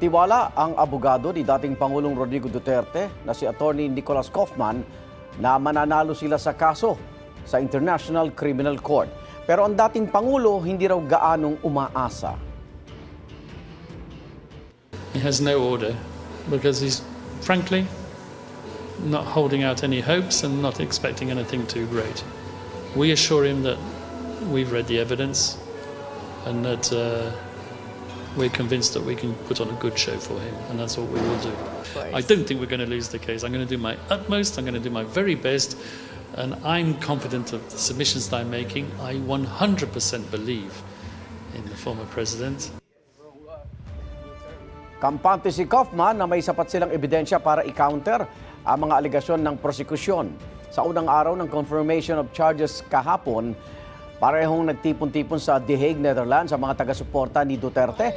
Nagtiwala ang abogado ni dating Pangulong Rodrigo Duterte na si Attorney Nicholas Kaufman na mananalo sila sa kaso sa International Criminal Court. Pero ang dating Pangulo hindi raw gaanong umaasa. He has no order because he's, frankly, not holding out any hopes and not expecting anything too great. We assure him that we've read the evidence and that we're convinced that we can put on a good show for him, and that's what we will do. I don't think we're going to lose the case. I'm going to do my utmost, I'm going to do my very best, and I'm confident of the submissions that I'm making. I 100% believe in the former president. Kampante si Kaufman na may sapat silang ebidensya para i-counter ang mga alegasyon ng prosekusyon. Sa unang araw ng confirmation of charges kahapon, parehong nagtipon-tipon sa The Hague, Netherlands ang mga taga-suporta ni Duterte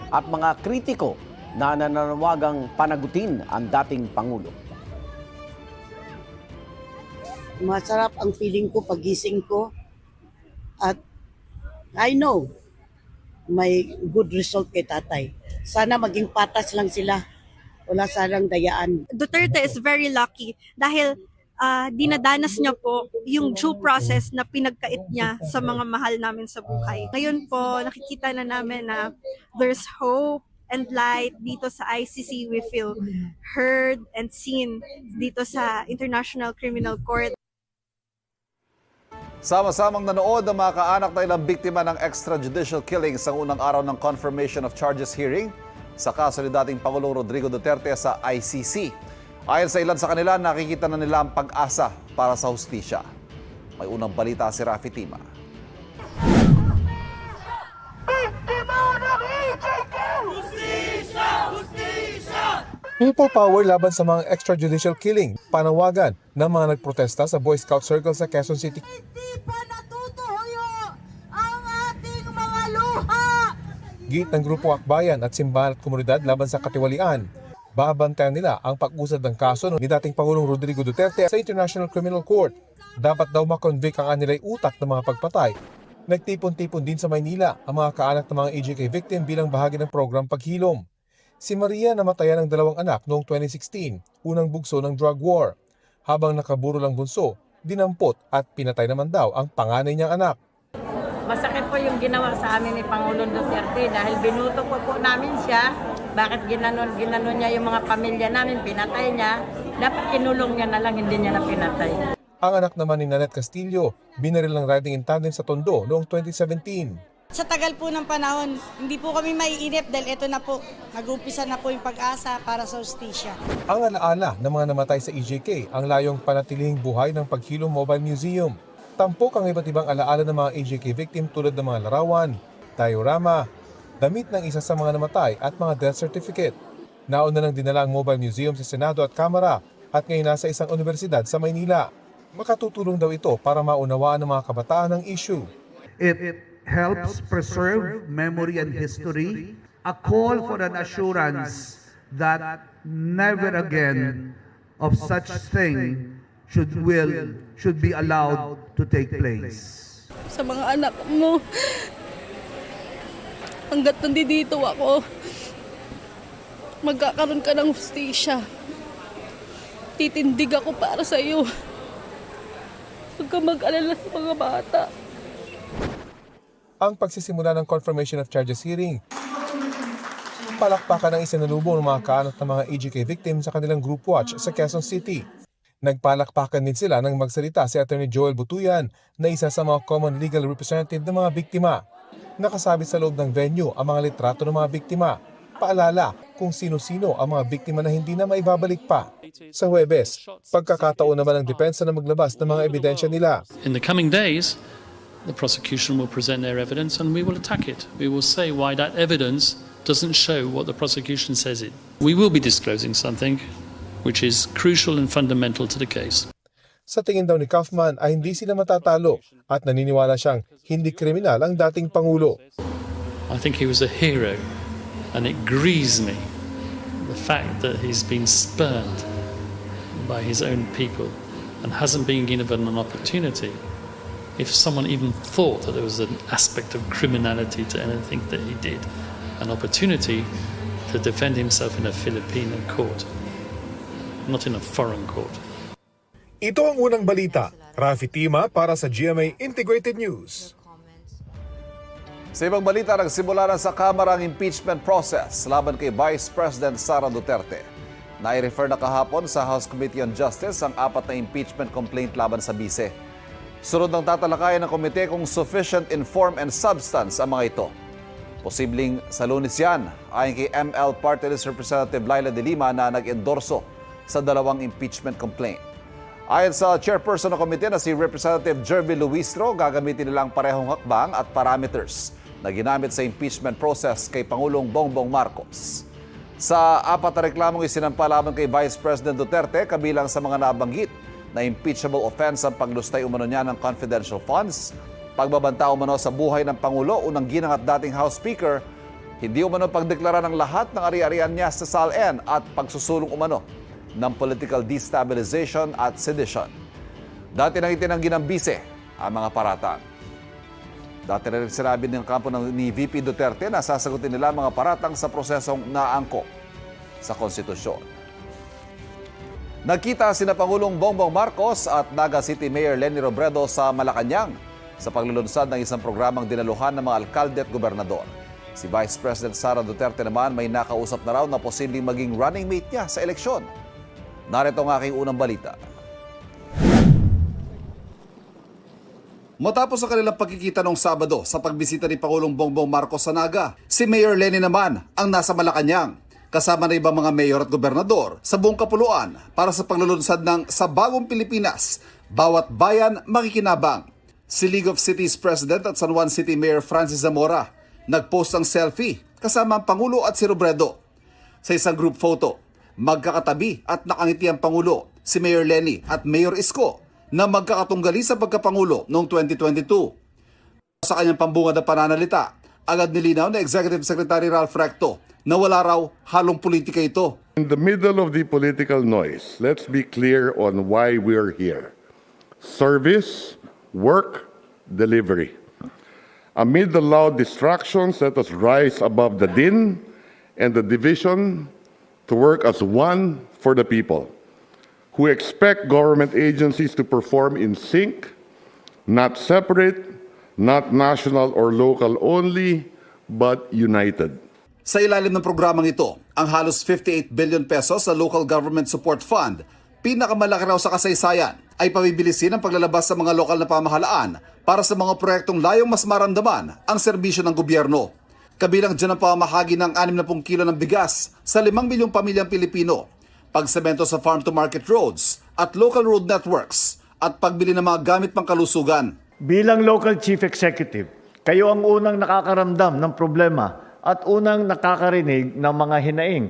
at mga kritiko na nananawagang panagutin ang dating Pangulo. Masarap ang feeling ko pagising ko at I know may good result kay tatay. Sana maging patas lang sila. Wala sanang dayaan. Duterte is very lucky dahil dinadanas niya po yung due process na pinagkait niya sa mga mahal namin sa buhay. Ngayon po, nakikita na namin na there's hope and light dito sa ICC. We feel heard and seen dito sa International Criminal Court. Sama-samang nanood ang mga kaanak na ilang biktima ng extrajudicial killings sa unang araw ng confirmation of charges hearing sa kaso ni dating Pangulong Rodrigo Duterte sa ICC. Ayon sa ilan sa kanila, nakikita na nila ang pag-asa para sa hustisya. May unang balita si Rafi Tima. People power laban sa mga extrajudicial killing, panawagan ng mga nagprotesta sa Boy Scout Circle sa Quezon City. Hindi pa natutuyo ang ating mga luha! Git ng Grupo Akbayan at simbahan at komunidad laban sa katiwalian. Babantayan nila ang pag-usad ng kaso ni dating Pangulong Rodrigo Duterte sa International Criminal Court. Dapat daw makonvict ang anilay utak ng mga pagpatay. Nagtipon-tipon din sa Maynila ang mga kaanak ng mga EJK victim bilang bahagi ng program Paghilom. Si Maria namatayan ng 2 anak noong 2016, unang bugso ng drug war. Habang nakaburo lang bunso, dinampot at pinatay naman daw ang panganay niyang anak. Masakit po yung ginawa sa amin ni Pangulong Duterte dahil binuto po namin siya. Bakit ginanon niya yung mga pamilya namin, pinatay niya. Dapat kinulong niya na lang, hindi niya na pinatay. Ang anak naman ni Nanette Castillo, binaril ng riding in tandem sa Tondo noong 2017. Sa tagal po ng panahon, hindi po kami maiinip dahil ito na po, nag-umpisa na po yung pag-asa para sa hustisya. Ang alaala ng mga namatay sa EJK ang layong panatilihing buhay ng Paghilom Mobile Museum. Tampok ang iba't ibang alaala ng mga EJK victim tulad ng mga larawan, diorama, damit ng isa sa mga namatay at mga death certificate. Nauna nang dinala ang Mobile Museum sa Senado at Kamara at ngayon nasa isang universidad sa Maynila. Makatutulong daw ito para maunawaan ng mga kabataan ang issue. It helps preserve memory and history, a call for an assurance that never again of such thing should be allowed to take place. Sa mga anak mo, hanggat nandito ako, magkakaroon ka ng hustisya. Titindig ako para sa iyo. Huwag ka mag-alala sa mga bata. Ang pagsisimula ng confirmation of charges hearing, palakpakan ng isinalubong ng mga kaanak ng mga EJK victim sa kanilang group watch sa Quezon City. Nagpalakpakan din sila nang magsalita si Attorney Joel Butuyan na isa sa mga common legal representative ng mga biktima. Nakasabit sa loob ng venue ang mga litrato ng mga biktima. Paalala kung sino-sino ang mga biktima na hindi na maibabalik pa. Sa Huwebes, pagkakataon naman ng depensa na maglabas ng mga ebidensya nila. In the coming days, the prosecution will present their evidence and we will attack it. We will say why that evidence doesn't show what the prosecution says it. We will be disclosing something which is crucial and fundamental to the case. Sa tingin daw ni Kaufman ay hindi sila matatalo at naniniwala siyang hindi kriminal ang dating Pangulo. I think he was a hero and it grieves me the fact that he's been spurned by his own people and hasn't been given an opportunity. If someone even thought that there was an aspect of criminality to anything that he did, an opportunity to defend himself in a Filipino court, not in a foreign court. Ito ang unang balita. Rafi Tima para sa GMA Integrated News. Sa ibang balita, nagsimula na sa Kamara ang impeachment process laban kay Vice President Sara Duterte. Nai-refer na kahapon sa House Committee on Justice ang 4 na impeachment complaint laban sa bise. Sunod ng tatalakayan ng komite kung sufficient in form and substance ang mga ito. Posibleng sa Lunes yan, ayon kay ML Party List Representative Laila de Lima na nag-endorso sa 2 impeachment complaint. Ayon sa chairperson ng komite na si Representative Jervy Luistro, gagamitin nilang parehong hakbang at parameters na ginamit sa impeachment process kay Pangulong Bongbong Marcos. Sa 4 na reklamong isinampa laban kay Vice President Duterte, kabilang sa mga nabanggit na impeachable offense ang paglustay umano niya ng confidential funds, pagbabanta umano sa buhay ng Pangulo, unang ginang at dating House Speaker, hindi umano pagdeklara ng lahat ng ari-arian niya sa SALN at pagsusulong umano ng political destabilization at sedition. Dati nang itinanggi ng bise ang mga paratang. Dati na rin sinabi ng kampo ni VP Duterte na sasagutin nila mga paratang sa prosesong naangkop sa konstitusyon. Nagkita sina Pangulong Bongbong Marcos at Naga City Mayor Leni Robredo sa Malacanang sa paglulunsad ng isang programang dinaluhan ng mga alkalde at gobernador. Si Vice President Sara Duterte naman may nakausap na raw na posibleng maging running mate niya sa eleksyon. Narito ang aking unang balita. Matapos ang kanilang pagkikita noong Sabado sa pagbisita ni Pangulong Bongbong Marcos sa Naga, si Mayor Leni naman ang nasa Malacanang, kasama na ibang mga mayor at gobernador sa buong kapuluan para sa paglulunsad ng Sa Bagong Pilipinas, Bawat Bayan Makikinabang. Si League of Cities President at San Juan City Mayor Francis Zamora nagpost ng selfie kasama ang Pangulo at si Robredo. Sa isang group photo, magkakatabi at nakangiti ang Pangulo, si Mayor Leni at Mayor Isko na magkakatunggali sa pagkapangulo noong 2022. Sa kanyang pambungad na pananalita, agad nilinaw na Executive Secretary Ralph Recto na wala raw halong politika ito. In the middle of the political noise, let's be clear on why we're here. Service, work, delivery. Amid the loud distractions, let us rise above the din and the division to work as one for the people, who expect government agencies to perform in sync, not separate, not national or local only, but united. Sa ilalim ng programang ito, ang halos 58 billion pesos sa Local Government Support Fund, pinakamalaki raw sa kasaysayan, ay pabibilisin ang paglalabas sa mga lokal na pamahalaan para sa mga proyektong layong mas maramdaman ang serbisyo ng gobyerno. Kabilang dyan ang pamamahagi ng 60 kilo ng bigas sa 5 milyong pamilyang Pilipino, pagsemento sa farm-to-market roads at local road networks at pagbili ng mga gamit pangkalusugan. Bilang local chief executive, kayo ang unang nakakaramdam ng problema at unang nakakarinig ng mga hinaing.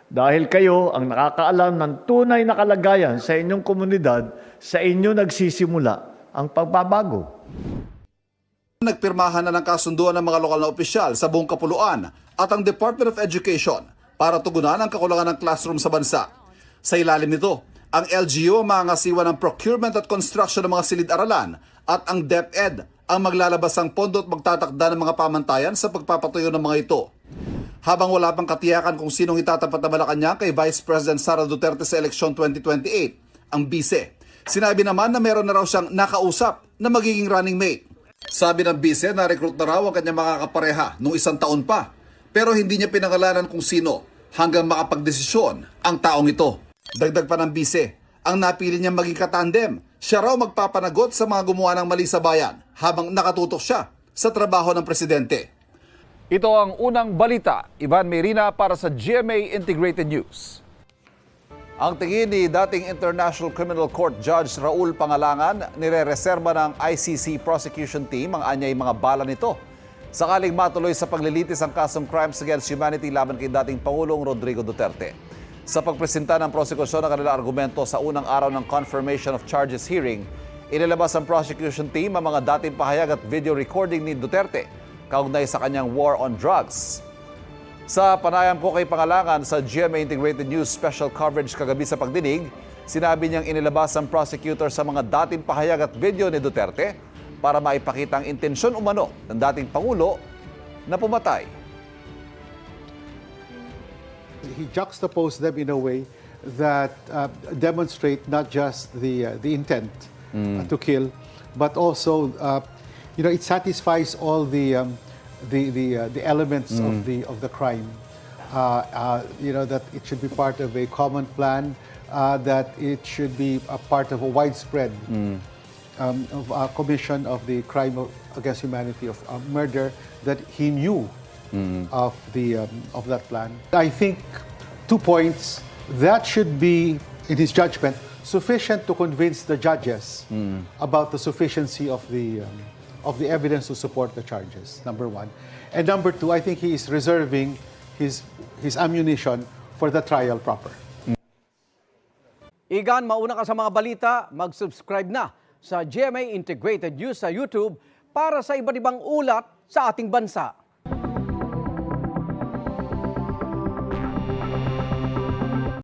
Dahil kayo ang nakakaalam ng tunay na kalagayan sa inyong komunidad, sa inyo nagsisimula ang pagbabago. Nagpirmahan na ng kasunduan ng mga lokal na opisyal sa buong kapuluan at ang Department of Education para tugunan ang kakulangan ng classroom sa bansa. Sa ilalim nito, ang LGU ang mangangasiwa ng procurement at construction ng mga silid-aralan at ang DepEd ang maglalabas ng pondo at magtatakda ng mga pamantayan sa pagpapatuyo ng mga ito. Habang wala pang katiyakan kung sinong itatapat na Malacanang kay Vice President Sara Duterte sa eleksyon 2028, ang bise, sinabi naman na meron na raw siyang nakausap na magiging running mate. Sabi ng bise na recruit na raw ang kanyang makakapareha noong 1 taon pa, pero hindi niya pinangalanan kung sino hanggang makapagdesisyon ang taong ito. Dagdag pa ng bise, ang napili niyang maging katandem, siya raw magpapanagot sa mga gumawa ng mali sa bayan habang nakatutok siya sa trabaho ng presidente. Ito ang unang balita. Ivan Mayrina para sa GMA Integrated News. Ang tingin ni dating International Criminal Court Judge Raul Pangalangan, nire-reserba ng ICC prosecution team ang anyay mga bala nito sakaling matuloy sa paglilitis ang kasong crimes against humanity laban kay dating Pangulong Rodrigo Duterte. Sa pagpresenta ng prosekusyon ng kanilang argumento sa unang araw ng confirmation of charges hearing, inilabas ang prosecution team ang mga dating pahayag at video recording ni Duterte kaugnay sa kanyang war on drugs. Sa panayam ko kay Pangalangan sa GMA Integrated News special coverage kagabi sa pagdinig, sinabi niyang inilabas ang prosecutor sa mga dating pahayag at video ni Duterte para maipakita ang intensyon umano ng dating Pangulo na pumatay. he juxtaposed them in a way that demonstrate not just the intent to kill, but also it satisfies all the elements of the crime. That it should be part of a common plan, that it should be a part of a widespread commission of the crime against humanity of murder, that he knew of that plan. I think 2 points that should be, in his judgment, sufficient to convince the judges about the sufficiency of the evidence to support the charges. Number one, and number two, I think he is reserving his ammunition for the trial proper. Igan, mauna ka sa mga balita, mag-subscribe na sa GMA Integrated News sa YouTube para sa iba't ibang ulat sa ating bansa.